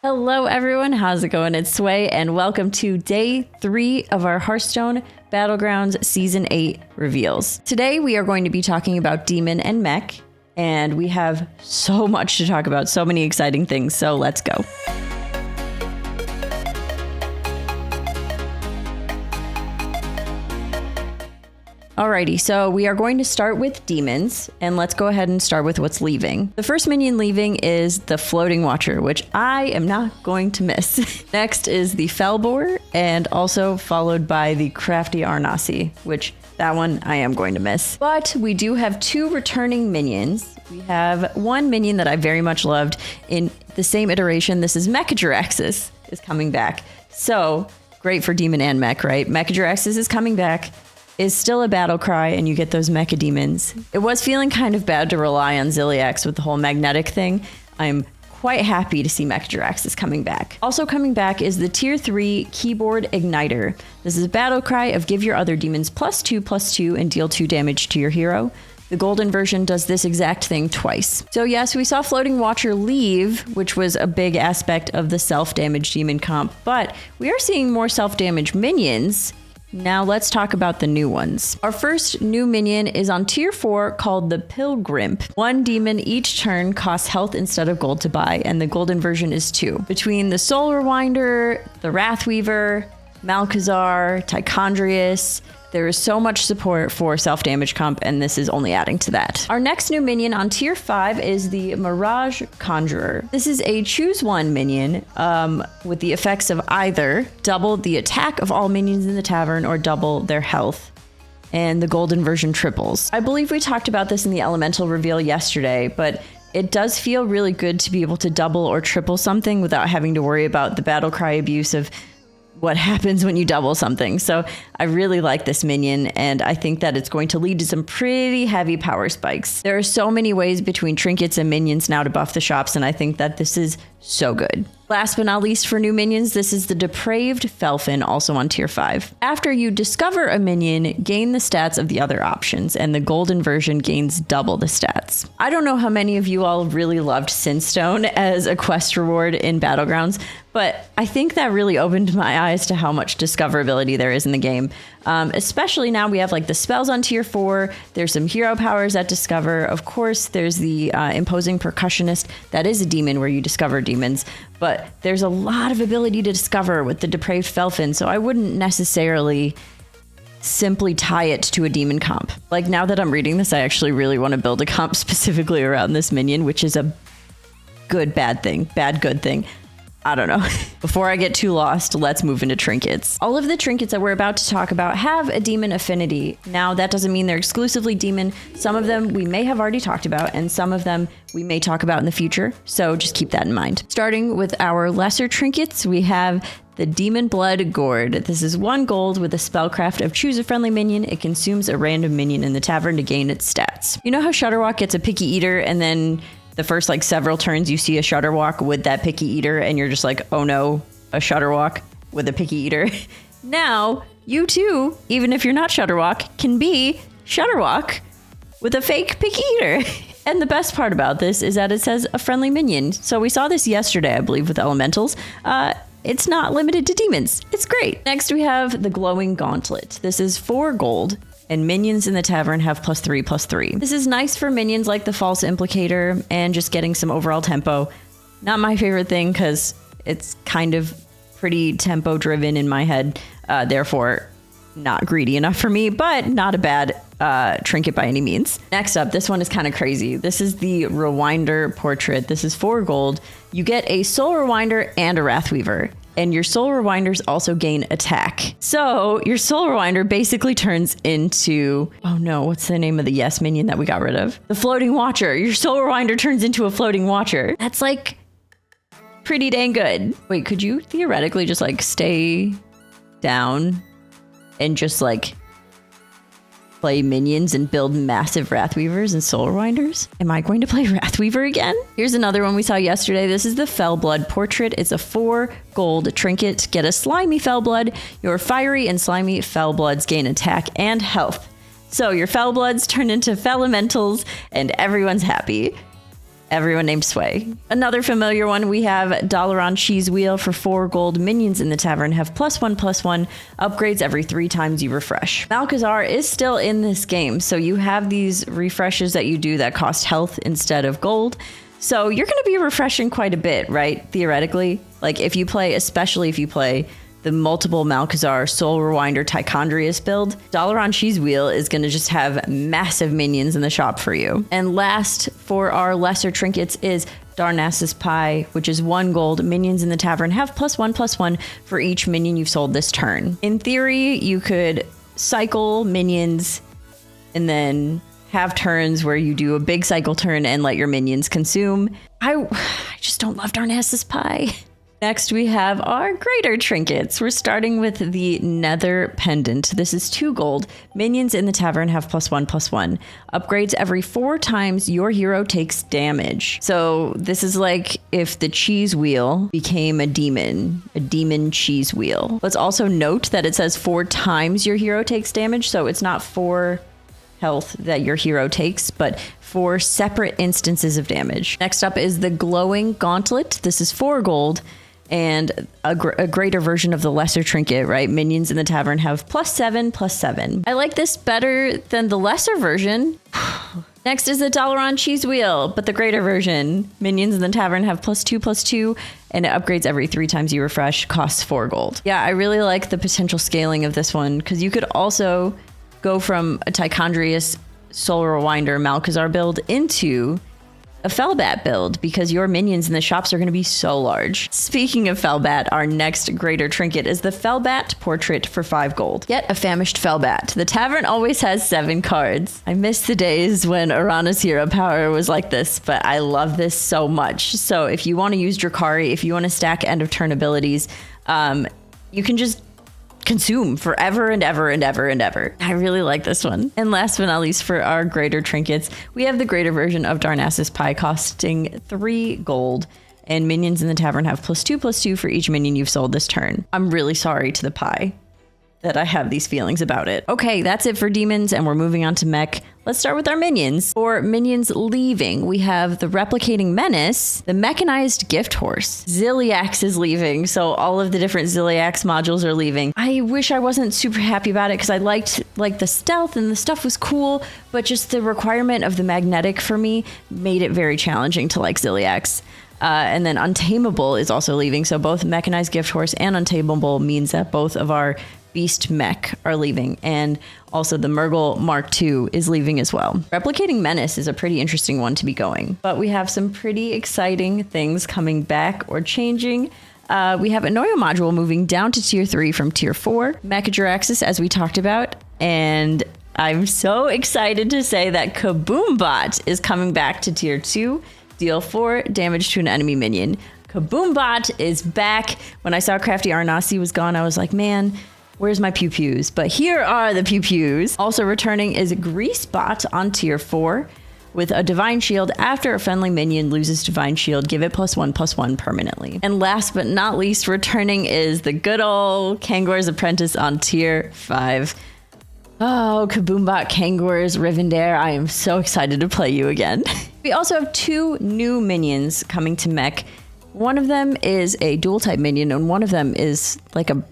Hello everyone, how's it going? It's Sway and welcome to day 3 of our Hearthstone Battlegrounds Season 8 reveals. Today we are going to be talking about Demon and Mech, and we have so much to talk about, so many exciting things, so let's go. Alrighty, so we are going to start with demons, and let's go ahead and start with what's leaving. The first minion leaving is the Floating Watcher, which I am not going to miss. Next is the Felbor, and also followed by the Crafty Arnassi, which that one I am going to miss. But we do have 2 returning minions. We have one minion that I very much loved in the same iteration. This is Mechajiraxis is coming back. So great for Demon and Mech, right? Mechajiraxis is coming back. Is still a battle cry, and you get those mecha demons. It was feeling kind of bad to rely on Ziliax with the whole magnetic thing. I'm quite happy to see Mechajiraxis coming back. Also coming back is the tier 3 keyboard igniter. This is a battle cry of give your other demons +2/+2 and deal 2 damage to your hero. The golden version does this exact thing twice. So yes, we saw Floating Watcher leave, which was a big aspect of the self-damage demon comp, but we are seeing more self-damage minions. Now let's talk about the new ones. Our first new minion is on tier 4 called the Pilgrimp. 1 demon each turn costs health instead of gold to buy, and the golden version is 2. Between the Soul Rewinder, the Wrathweaver, Malkazar, Tichondrius, there is so much support for self-damage comp, and this is only adding to that. Our next new minion on tier 5 is the Mirage Conjurer. This is a choose one minion with the effects of either double the attack of all minions in the tavern or double their health. And the golden version triples. I believe we talked about this in the elemental reveal yesterday, but it does feel really good to be able to double or triple something without having to worry about the battle cry abuse of what happens when you double something. So I really like this minion, and I think that it's going to lead to some pretty heavy power spikes. There are so many ways between trinkets and minions now to buff the shops, and I think that this is so good. Last but not least for new minions, this is the Depraved Felfin, also on tier 5. After you discover a minion, gain the stats of the other options, and the golden version gains double the stats. I don't know how many of you all really loved Synstone as a quest reward in Battlegrounds, but I think that really opened my eyes to how much discoverability there is in the game. Especially now we have like the spells on tier 4. There's some hero powers that discover. Of course, there's the Imposing Percussionist. That is a demon where you discover demons. But there's a lot of ability to discover with the Depraved Felfin, so I wouldn't necessarily simply tie it to a demon comp. Like now that I'm reading this, I actually really want to build a comp specifically around this minion, which is a good bad thing, bad good thing. I don't know. Before I get too lost, let's move into trinkets. All of the trinkets that we're about to talk about have a demon affinity. Now, that doesn't mean they're exclusively demon. Some of them we may have already talked about, and some of them we may talk about in the future. So just keep that in mind. Starting with our lesser trinkets, we have the Demonblood Gourd. This is 1 gold with a spellcraft of choose a friendly minion. It consumes a random minion in the tavern to gain its stats. You know how Shutterwalk gets a picky eater, and then the first like several turns you see a Shutterwalk with that picky eater and you're just like, oh no, a Shutterwalk with a picky eater. Now, you too, even if you're not Shutterwalk, can be Shutterwalk with a fake picky eater. And the best part about this is that it says a friendly minion. So we saw this yesterday, I believe, with elementals. It's not limited to demons. It's great. Next, we have the Glowing Gauntlet. This is 4 gold. And minions in the tavern have +3/+3. This is nice for minions like the False Implicator and just getting some overall tempo. Not my favorite thing because it's kind of pretty tempo driven in my head, therefore not greedy enough for me, but not a bad trinket by any means. Next up, this one is kind of crazy. This is the Rewinder Portrait. This is 4 gold. You get a Soul Rewinder and a Wrathweaver. And your Soul Rewinders also gain attack. So your Soul Rewinder basically turns into, oh no, what's the name of the yes minion that we got rid of? The Floating Watcher. Your Soul Rewinder turns into a Floating Watcher. That's like pretty dang good. Wait, could you theoretically just like stay down and just like play minions and build massive Wrathweavers and Soul Rewinders? Am I going to play Wrathweaver again? Here's another one we saw yesterday. This is the Felblood Portrait. It's a 4 gold trinket. Get a slimy Felblood. Your fiery and slimy Felbloods gain attack and health. So your Felbloods turn into Felementals and everyone's happy. everyone named Sway. Another familiar one, we have Dalaran Cheese Wheel for 4 gold. Minions in the tavern have +1/+1 upgrades every 3 times you refresh. Malchezaar is still in this game, so you have these refreshes that you do that cost health instead of gold. So you're going to be refreshing quite a bit, right? Theoretically, like if you play, especially if you play the multiple Malchezaar Soul Rewinder Tichondrius build, Dalaran Cheese Wheel is going to just have massive minions in the shop for you. And last for our lesser trinkets is Darnassus Pie, which is 1 gold. Minions in the tavern have +1/+1 for each minion you've sold this turn. In theory, you could cycle minions and then have turns where you do a big cycle turn and let your minions consume. I just don't love Darnassus Pie. Next, we have our greater trinkets. We're starting with the Nether Pendant. This is 2 gold. Minions in the tavern have +1/+1. Upgrades every 4 times your hero takes damage. So this is like if the cheese wheel became a demon cheese wheel. Let's also note that it says 4 times your hero takes damage. So it's not 4 health that your hero takes, but 4 separate instances of damage. Next up is the glowing Gauntlet. This is 4 gold. And a greater version of the lesser trinket, right? Minions in the tavern have +7/+7. I like this better than the lesser version. Next is the Dalaran Cheese Wheel, but the greater version. Minions in the tavern have +2/+2, and it upgrades every 3 times you refresh, costs 4 gold. Yeah, I really like the potential scaling of this one, because you could also go from a Tichondrius Soul Rewinder Malchezaar build into a Felbat build, because your minions in the shops are going to be so large. Speaking of Felbat, our next greater trinket is the Felbat Portrait for 5 gold. Yet a famished Felbat. The tavern always has 7 cards. I miss the days when Arana's hero power was like this, but I love this so much. So if you want to use Drakari, if you want to stack end of turn abilities, you can just consume forever and ever and ever and ever. I really like this one. And last but not least, for our greater trinkets, we have the greater version of Darnassus Pie costing 3 gold. And minions in the tavern have +2/+2 for each minion you've sold this turn. I'm really sorry to the pie that I have these feelings about it. Okay, that's it for demons, and we're moving on to mech. Let's start with our minions. For minions leaving, we have the Replicating Menace, the Mechanized Gift Horse. Ziliax is leaving, so all of the different Ziliax modules are leaving. I wish I wasn't super happy about it, because I liked the stealth and the stuff was cool, but just the requirement of the magnetic for me made it very challenging to like Ziliax. And then Untamable is also leaving, so both Mechanized Gift Horse and Untamable means that both of our Beast Mech are leaving, and also the Murgle Mark II is leaving as well. Replicating Menace is a pretty interesting one to be going, but we have some pretty exciting things coming back or changing. We have a Noyo module moving down to tier 3 from tier 4, Mechajiraxis, as we talked about, and I'm so excited to say that Kaboom Bot is coming back to tier 2, deal 4 damage to an enemy minion. Kaboom Bot is back. When I saw Crafty Arnasi was gone, I was like, man, where's my pew-pews? But here are the pew-pews. Also returning is Greasebot on tier 4 with a Divine Shield. After a friendly minion loses Divine Shield, give it +1/+1 permanently. And last but not least, returning is the good old Kangor's Apprentice on tier 5. Oh, Kaboombot, Kangors, Rivendare, I am so excited to play you again. We also have 2 new minions coming to mech. One of them is a dual type minion, and one of them is like a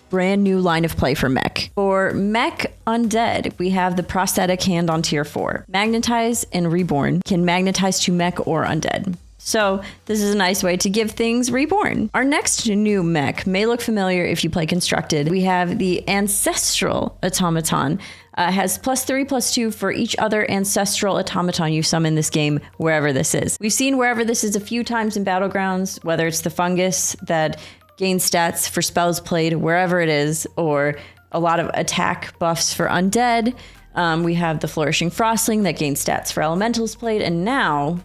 brand new line of play for mech. For mech undead, we have the Prosthetic Hand on tier 4. Magnetize and Reborn can magnetize to mech or undead. So this is a nice way to give things reborn. Our next new mech may look familiar if you play Constructed. We have the Ancestral Automaton. Has +3/+2 for each other Ancestral Automaton you summon this game, wherever this is. We've seen wherever this is a few times in Battlegrounds, whether it's the fungus that gains stats for spells played wherever it is, or a lot of attack buffs for undead. We have the Flourishing Frostling that gains stats for elementals played, and now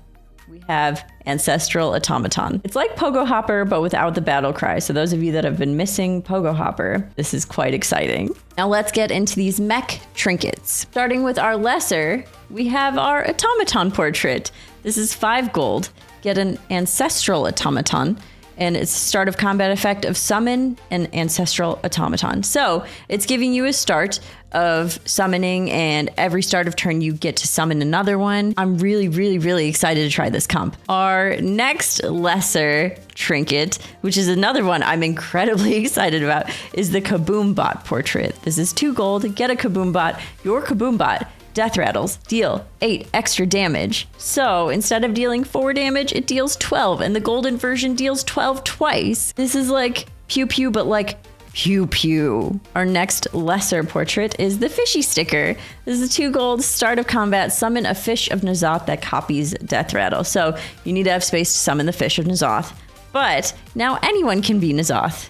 we have Ancestral Automaton. It's like Pogo Hopper, but without the battle cry. So those of you that have been missing Pogo Hopper, this is quite exciting. Now let's get into these mech trinkets. Starting with our lesser, we have our Automaton Portrait. This is 5 gold. Get an Ancestral Automaton. and its start of combat effect of summon an Ancestral Automaton. So it's giving you a start of summoning, and every start of turn you get to summon another one. I'm really excited to try this comp. Our next lesser trinket, which is another one I'm incredibly excited about, is the Kaboom Bot Portrait. This is 2 gold, get a Kaboom Bot. Your Kaboom Bot death rattles, deal 8 extra damage. So instead of dealing 4 damage, it deals 12, and the golden version deals 12 twice. This is like pew pew, but like pew pew. Our next lesser portrait is the Fishy Sticker. This is 2 gold, start of combat, summon a Fish of N'Zoth that copies death rattle. So you need to have space to summon the Fish of N'Zoth. But now anyone can be N'Zoth.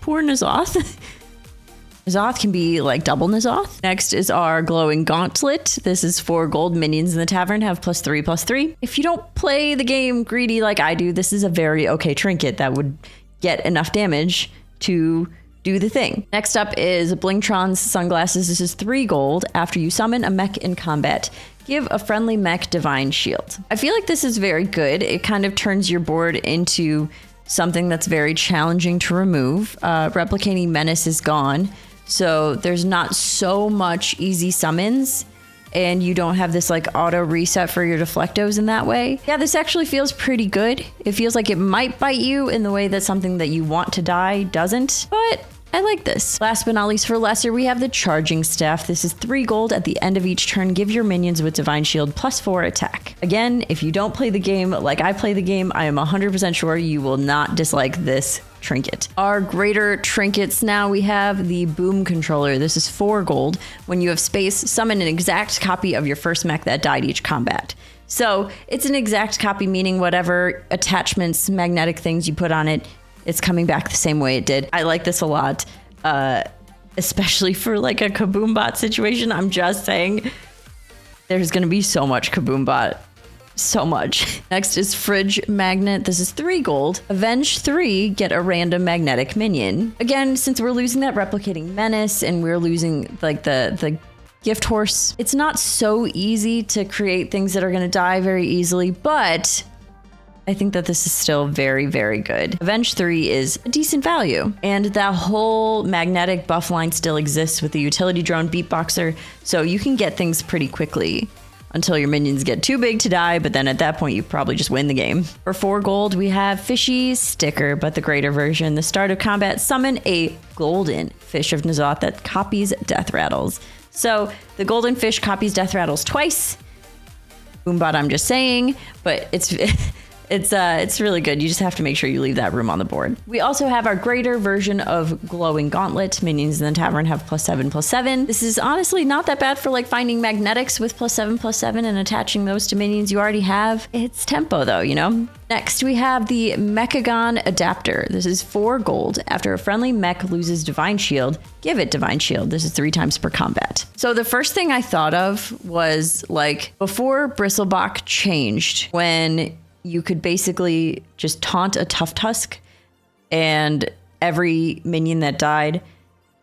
Poor N'Zoth. N'Zoth can be like double N'Zoth. Next is our glowing Gauntlet. This is 4 gold. Minions in the tavern have +3/+3. If you don't play the game greedy like I do, this is a very okay trinket that would get enough damage to do the thing. Next up is Blingtron's sunglasses. This is 3 gold. After you summon a mech in combat, give a friendly mech divine shield. I feel like this is very good. It kind of turns your board into something that's very challenging to remove. Replicating Menace is gone, so there's not so much easy summons, and you don't have this like auto reset for your deflectos in that way. Yeah, this actually feels pretty good. It feels like it might bite you in the way that something that you want to die doesn't, but I like this. Last but not least for lesser, we have the Charging Staff. This is 3 gold. At the end of each turn, give your minions with Divine Shield +4 attack. Again, if you don't play the game like I play the game, I am 100% sure you will not dislike this trinket. Our greater trinkets now, we have the Boom Controller. This is 4 gold. When you have space, summon an exact copy of your first mech that died each combat. So it's an exact copy, meaning whatever attachments, magnetic things you put on it, it's coming back the same way it did. I like this a lot, especially for like a Kaboom Bot situation. I'm just saying there's going to be so much Kaboom Bot. So much. Next is Fridge Magnet. This is 3 gold. Avenge 3, get a random magnetic minion. Again, since we're losing that replicating menace and we're losing like the gift horse, it's not so easy to create things that are going to die very easily, but I think that this is still very good. Avenge 3 is a decent value. And that whole magnetic buff line still exists with the utility drone beatboxer, so you can get things pretty quickly until your minions get too big to die, but then at that point you probably just win the game. For 4 gold, we have Fishy Sticker, but the greater version. The start of combat, summon a golden Fish of N'Zoth that copies death rattles. So the golden fish copies death rattles twice. Boombot, I'm just saying, but it's really good. You just have to make sure you leave that room on the board. We also have our greater version of glowing Gauntlet. Minions in the tavern have +7/+7. This is honestly not that bad for like finding magnetics with +7/+7 and attaching those to minions you already have. It's tempo though, you know? Next, we have the Mechagon Adapter. This is 4 gold. After a friendly mech loses Divine Shield, give it Divine Shield. This is 3 times per combat. So the first thing I thought of was like before Bristlebach changed, when you could basically just taunt a Tough Tusk, and every minion that died,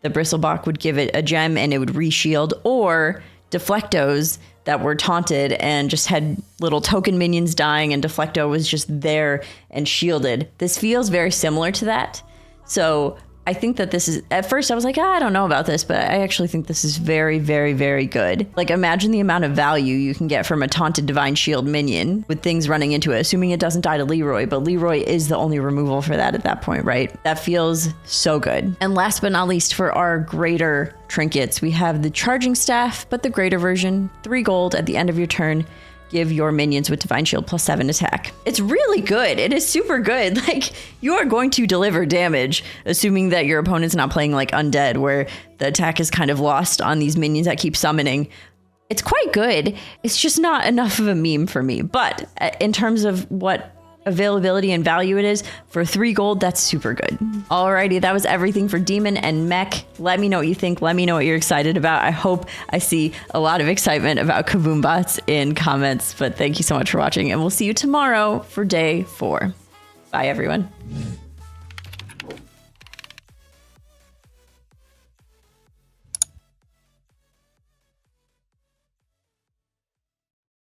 the Bristlebach would give it a gem and it would re-shield, or Deflectos that were taunted and just had little token minions dying and Deflecto was just there and shielded. This feels very similar to that. So I think that this is, at first I was like, I don't know about this, but I actually think this is very good. Like imagine the amount of value you can get from a taunted Divine Shield minion with things running into it, assuming it doesn't die to Leroy, but Leroy is the only removal for that at that point, right? That feels so good. And last but not least, for our greater trinkets, we have the Charging Staff, but the greater version, 3 gold. At the end of your turn, give your minions with Divine Shield +7 attack. It's really good. It is super good. Like, you are going to deliver damage, assuming that your opponent's not playing like Undead, where the attack is kind of lost on these minions that keep summoning. It's quite good. It's just not enough of a meme for me. But in terms of what availability and value it is, for 3 gold, that's super good. Alrighty, that was everything for Demon and Mech. Let me know what you think. Let me know what you're excited about. I hope I see a lot of excitement about Kaboom Bots in comments, but thank you so much for watching, and we'll see you tomorrow for day 4. Bye, everyone.